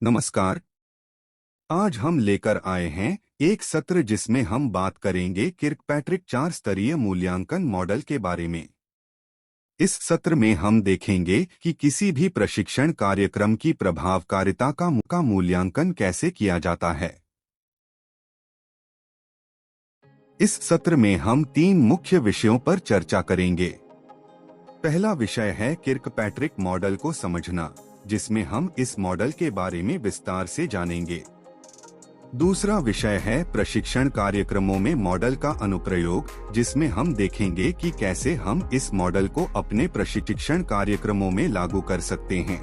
नमस्कार। आज हम लेकर आए हैं एक सत्र जिसमें हम बात करेंगे किर्कपैट्रिक 4 स्तरीय मूल्यांकन मॉडल के बारे में। इस सत्र में हम देखेंगे कि किसी भी प्रशिक्षण कार्यक्रम की प्रभावकारिता का मूल्यांकन कैसे किया जाता है। इस सत्र में हम 3 मुख्य विषयों पर चर्चा करेंगे। पहला विषय है किर्कपैट्रिक मॉडल को समझना, जिसमें हम इस मॉडल के बारे में विस्तार से जानेंगे। दूसरा विषय है प्रशिक्षण कार्यक्रमों में मॉडल का अनुप्रयोग, जिसमें हम देखेंगे कि कैसे हम इस मॉडल को अपने प्रशिक्षण कार्यक्रमों में लागू कर सकते हैं।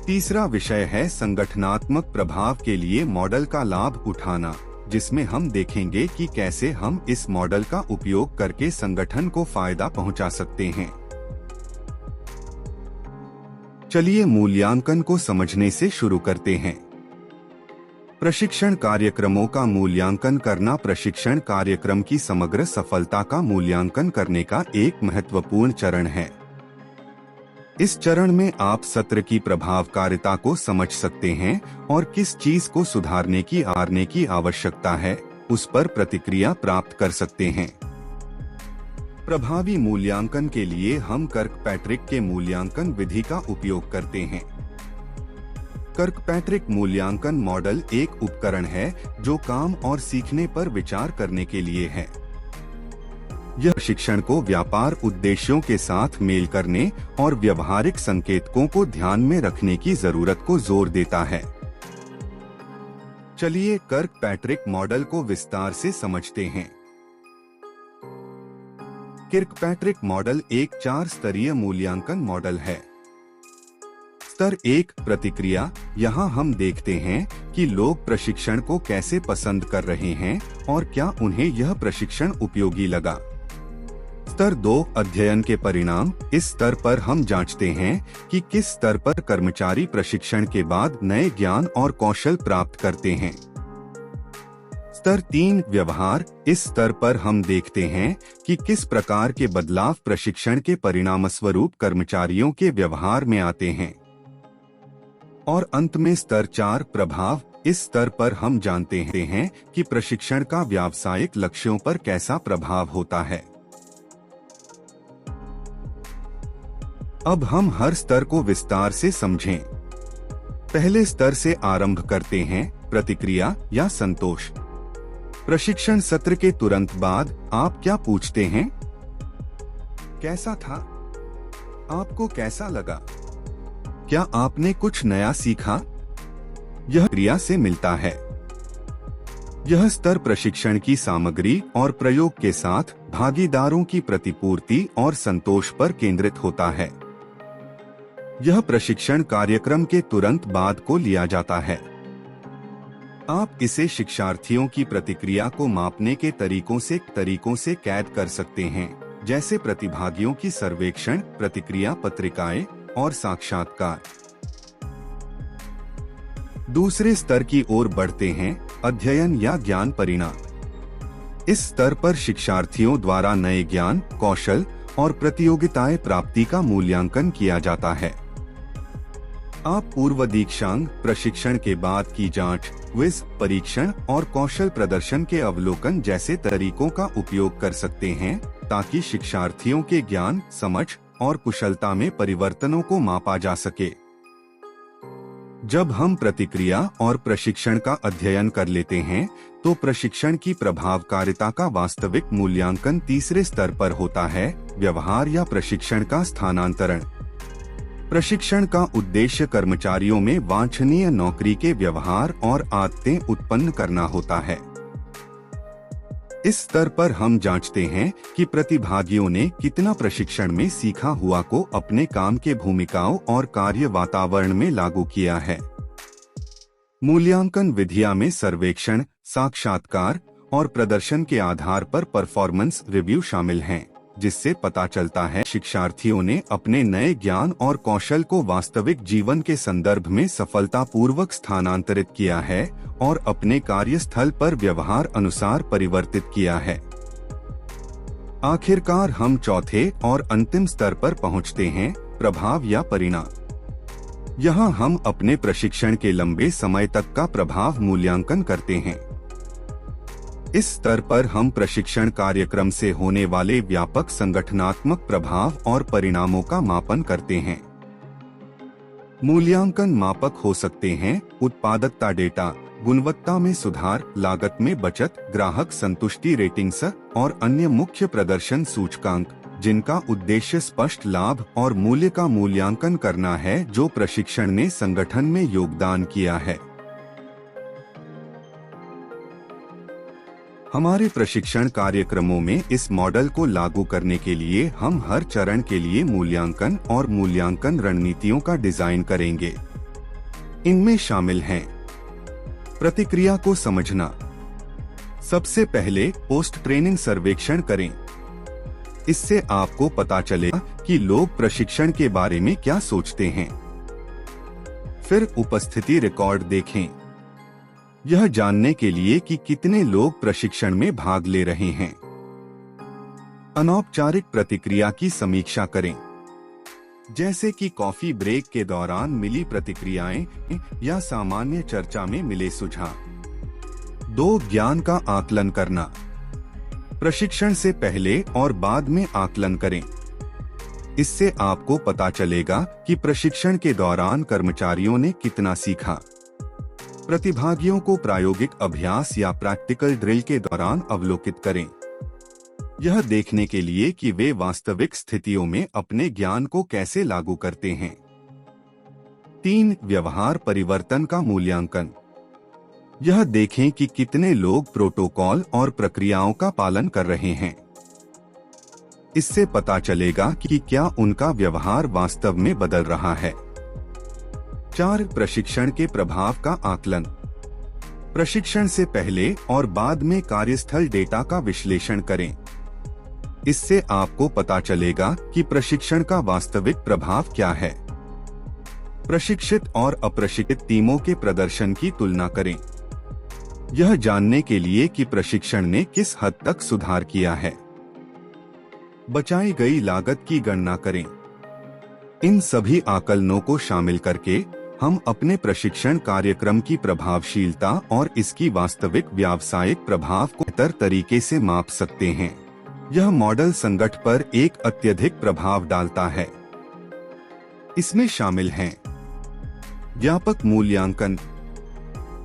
तीसरा विषय है संगठनात्मक प्रभाव के लिए मॉडल का लाभ उठाना, जिसमें हम देखेंगे कि कैसे हम इस मॉडल का उपयोग करके संगठन को फायदा पहुंचा सकते हैं। चलिए मूल्यांकन को समझने से शुरू करते हैं। प्रशिक्षण कार्यक्रमों का मूल्यांकन करना प्रशिक्षण कार्यक्रम की समग्र सफलता का मूल्यांकन करने का एक महत्वपूर्ण चरण है। इस चरण में आप सत्र की प्रभावकारिता को समझ सकते हैं और किस चीज को सुधारने की आवश्यकता है, उस पर प्रतिक्रिया प्राप्त कर सकते हैं। प्रभावी मूल्यांकन के लिए हम किर्कपैट्रिक के मूल्यांकन विधि का उपयोग करते हैं। किर्कपैट्रिक मूल्यांकन मॉडल एक उपकरण है जो काम और सीखने पर विचार करने के लिए है। यह शिक्षण को व्यापार उद्देश्यों के साथ मेल करने और व्यवहारिक संकेतकों को ध्यान में रखने की जरूरत को जोर देता है। चलिए किर्कपैट्रिक मॉडल को विस्तार से समझते हैं। किर्कपैट्रिक मॉडल एक 4 स्तरीय मूल्यांकन मॉडल है। स्तर 1 प्रतिक्रिया। यहाँ हम देखते हैं कि लोग प्रशिक्षण को कैसे पसंद कर रहे हैं और क्या उन्हें यह प्रशिक्षण उपयोगी लगा। स्तर 2 अध्ययन के परिणाम। इस स्तर पर हम जांचते हैं कि किस स्तर पर कर्मचारी प्रशिक्षण के बाद नए ज्ञान और कौशल प्राप्त करते हैं। स्तर 3 व्यवहार। इस स्तर पर हम देखते हैं कि किस प्रकार के बदलाव प्रशिक्षण के परिणामस्वरूप कर्मचारियों के व्यवहार में आते हैं। और अंत में स्तर 4 प्रभाव। इस स्तर पर हम जानते हैं कि प्रशिक्षण का व्यावसायिक लक्ष्यों पर कैसा प्रभाव होता है। अब हम हर स्तर को विस्तार से समझें। पहले स्तर से आरंभ करते हैं, प्रतिक्रिया या संतोष। प्रशिक्षण सत्र के तुरंत बाद आप क्या पूछते हैं? कैसा था? आपको कैसा लगा? क्या आपने कुछ नया सीखा? यह क्रिया से मिलता है। यह स्तर प्रशिक्षण की सामग्री और प्रयोग के साथ भागीदारों की प्रतिपूर्ति और संतोष पर केंद्रित होता है। यह प्रशिक्षण कार्यक्रम के तुरंत बाद को लिया जाता है। आप इसे शिक्षार्थियों की प्रतिक्रिया को मापने के तरीकों से कैद कर सकते हैं, जैसे प्रतिभागियों की सर्वेक्षण, प्रतिक्रिया पत्रिकाएं और साक्षात्कार। दूसरे स्तर की ओर बढ़ते हैं, अध्ययन या ज्ञान परिणाम। इस स्तर पर शिक्षार्थियों द्वारा नए ज्ञान, कौशल और प्रतियोगिताएं प्राप्ति का मूल्यांकन किया जाता है। आप पूर्व दीक्षांत प्रशिक्षण के बाद की जांच, क्विज, परीक्षण और कौशल प्रदर्शन के अवलोकन जैसे तरीकों का उपयोग कर सकते हैं, ताकि शिक्षार्थियों के ज्ञान, समझ और कुशलता में परिवर्तनों को मापा जा सके। जब हम प्रतिक्रिया और प्रशिक्षण का अध्ययन कर लेते हैं, तो प्रशिक्षण की प्रभावकारिता का वास्तविक मूल्यांकन तीसरे स्तर पर होता है, व्यवहार या प्रशिक्षण का स्थानांतरण। प्रशिक्षण का उद्देश्य कर्मचारियों में वांछनीय नौकरी के व्यवहार और आदतें उत्पन्न करना होता है। इस स्तर पर हम जांचते हैं कि प्रतिभागियों ने कितना प्रशिक्षण में सीखा हुआ को अपने काम के भूमिकाओं और कार्य वातावरण में लागू किया है। मूल्यांकन विधियां में सर्वेक्षण, साक्षात्कार और प्रदर्शन के आधार पर परफॉर्मेंस रिव्यू शामिल हैं, जिससे पता चलता है शिक्षार्थियों ने अपने नए ज्ञान और कौशल को वास्तविक जीवन के संदर्भ में सफलतापूर्वक स्थानांतरित किया है और अपने कार्यस्थल पर व्यवहार अनुसार परिवर्तित किया है। आखिरकार हम चौथे और अंतिम स्तर पर पहुंचते हैं, प्रभाव या परिणाम। यहाँ हम अपने प्रशिक्षण के लंबे समय तक का प्रभाव मूल्यांकन करते हैं। इस स्तर पर हम प्रशिक्षण कार्यक्रम से होने वाले व्यापक संगठनात्मक प्रभाव और परिणामों का मापन करते हैं। मूल्यांकन मापक हो सकते हैं उत्पादकता डेटा, गुणवत्ता में सुधार, लागत में बचत, ग्राहक संतुष्टि रेटिंग्स और अन्य मुख्य प्रदर्शन सूचकांक, जिनका उद्देश्य स्पष्ट लाभ और मूल्य का मूल्यांकन करना है जो प्रशिक्षण ने संगठन में योगदान किया है। हमारे प्रशिक्षण कार्यक्रमों में इस मॉडल को लागू करने के लिए हम हर चरण के लिए मूल्यांकन और मूल्यांकन रणनीतियों का डिजाइन करेंगे। इनमें शामिल हैं प्रतिक्रिया को समझना। सबसे पहले पोस्ट ट्रेनिंग सर्वेक्षण करें। इससे आपको पता चलेगा कि लोग प्रशिक्षण के बारे में क्या सोचते हैं। फिर उपस्थिति रिकॉर्ड देखें, यह जानने के लिए कि कितने लोग प्रशिक्षण में भाग ले रहे हैं। अनौपचारिक प्रतिक्रिया की समीक्षा करें, जैसे कि कॉफी ब्रेक के दौरान मिली प्रतिक्रियाएं या सामान्य चर्चा में मिले सुझाव। 2. ज्ञान का आकलन करना। प्रशिक्षण से पहले और बाद में आकलन करें। इससे आपको पता चलेगा कि प्रशिक्षण के दौरान कर्मचारियों ने कितना सीखा। प्रतिभागियों को प्रायोगिक अभ्यास या प्रैक्टिकल ड्रिल के दौरान अवलोकित करें, यह देखने के लिए कि वे वास्तविक स्थितियों में अपने ज्ञान को कैसे लागू करते हैं। 3. व्यवहार परिवर्तन का मूल्यांकन। यह देखें कि कितने लोग प्रोटोकॉल और प्रक्रियाओं का पालन कर रहे हैं। इससे पता चलेगा कि क्या उनका व्यवहार वास्तव में बदल रहा है। 4. प्रशिक्षण के प्रभाव का आकलन। प्रशिक्षण से पहले और बाद में कार्यस्थल डेटा का विश्लेषण करें। इससे आपको पता चलेगा कि प्रशिक्षण का वास्तविक प्रभाव क्या है। प्रशिक्षित और अप्रशिक्षित टीमों के प्रदर्शन की तुलना करें, यह जानने के लिए कि प्रशिक्षण ने किस हद तक सुधार किया है। बचाई गई लागत की गणना करें। इन सभी आकलनों को शामिल करके हम अपने प्रशिक्षण कार्यक्रम की प्रभावशीलता और इसकी वास्तविक व्यावसायिक प्रभाव को बेहतर तरीके से माप सकते हैं। यह मॉडल संगठन पर एक अत्यधिक प्रभाव डालता है। इसमें शामिल हैं व्यापक मूल्यांकन।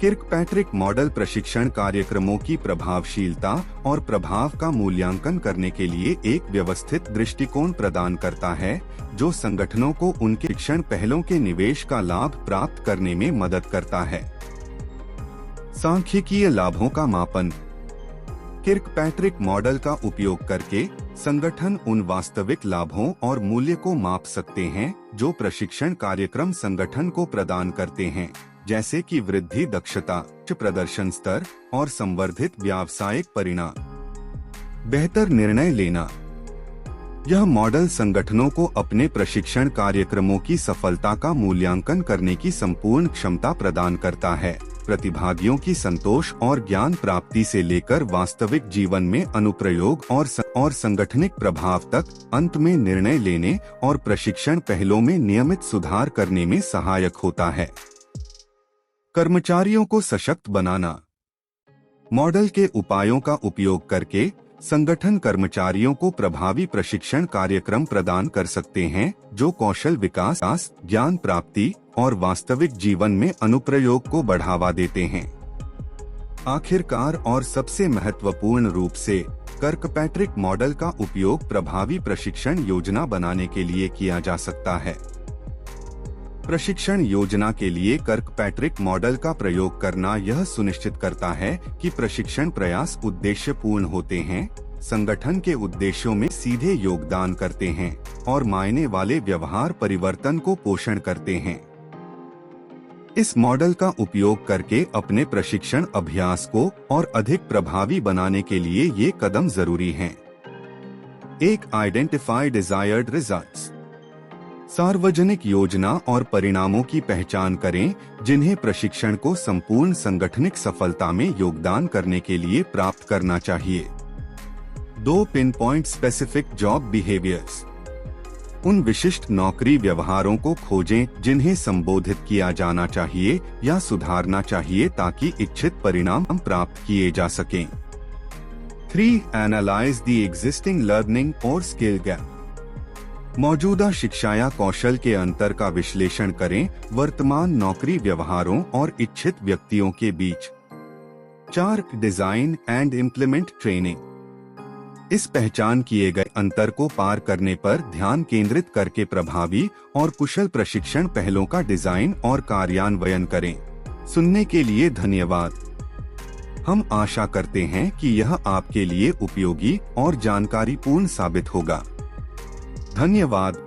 किर्कपैट्रिक मॉडल प्रशिक्षण कार्यक्रमों की प्रभावशीलता और प्रभाव का मूल्यांकन करने के लिए एक व्यवस्थित दृष्टिकोण प्रदान करता है जो संगठनों को उनके शिक्षण पहलों के निवेश का लाभ प्राप्त करने में मदद करता है। सांख्यिकीय लाभों का मापन। किर्कपैट्रिक मॉडल का उपयोग करके संगठन उन वास्तविक लाभों और मूल्य को माप सकते हैं जो प्रशिक्षण कार्यक्रम संगठन को प्रदान करते हैं, जैसे कि वृद्धि दक्षता, उच्च प्रदर्शन स्तर और संवर्धित व्यावसायिक परिणाम। बेहतर निर्णय लेना। यह मॉडल संगठनों को अपने प्रशिक्षण कार्यक्रमों की सफलता का मूल्यांकन करने की संपूर्ण क्षमता प्रदान करता है। प्रतिभागियों की संतोष और ज्ञान प्राप्ति से लेकर वास्तविक जीवन में अनुप्रयोग और संगठनिक प्रभाव तक, अंत में निर्णय लेने और प्रशिक्षण पहलों में नियमित सुधार करने में सहायक होता है। कर्मचारियों को सशक्त बनाना। मॉडल के उपायों का उपयोग करके संगठन कर्मचारियों को प्रभावी प्रशिक्षण कार्यक्रम प्रदान कर सकते हैं जो कौशल विकास, ज्ञान प्राप्ति और वास्तविक जीवन में अनुप्रयोग को बढ़ावा देते हैं। आखिरकार और सबसे महत्वपूर्ण रूप से, किर्कपैट्रिक मॉडल का उपयोग प्रभावी प्रशिक्षण योजना बनाने के लिए किया जा सकता है। प्रशिक्षण योजना के लिए किर्कपैट्रिक मॉडल का प्रयोग करना यह सुनिश्चित करता है कि प्रशिक्षण प्रयास उद्देश्यपूर्ण होते हैं, संगठन के उद्देश्यों में सीधे योगदान करते हैं और मायने वाले व्यवहार परिवर्तन को पोषण करते हैं। इस मॉडल का उपयोग करके अपने प्रशिक्षण अभ्यास को और अधिक प्रभावी बनाने के लिए ये कदम जरूरी हैं। 1. Identify desired results. सार्वजनिक योजना और परिणामों की पहचान करें जिन्हें प्रशिक्षण को संपूर्ण संगठनिक सफलता में योगदान करने के लिए प्राप्त करना चाहिए। 2. Pin point specific job behaviours. उन विशिष्ट नौकरी व्यवहारों को खोजें जिन्हें संबोधित किया जाना चाहिए या सुधारना चाहिए ताकि इच्छित परिणाम प्राप्त किए जा सकें। 3. एनालाइज द एग्जिस्टिंग लर्निंग और स्किल गैप। मौजूदा शिक्षा या कौशल के अंतर का विश्लेषण करें वर्तमान नौकरी व्यवहारों और इच्छित व्यक्तियों के बीच। 4. Design and implement training. इस पहचान किए गए अंतर को पार करने पर ध्यान केंद्रित करके प्रभावी और कुशल प्रशिक्षण पहलों का डिजाइन और कार्यान्वयन करें। सुनने के लिए धन्यवाद। हम आशा करते हैं कि यह आपके लिए उपयोगी और जानकारीपूर्ण साबित होगा। धन्यवाद।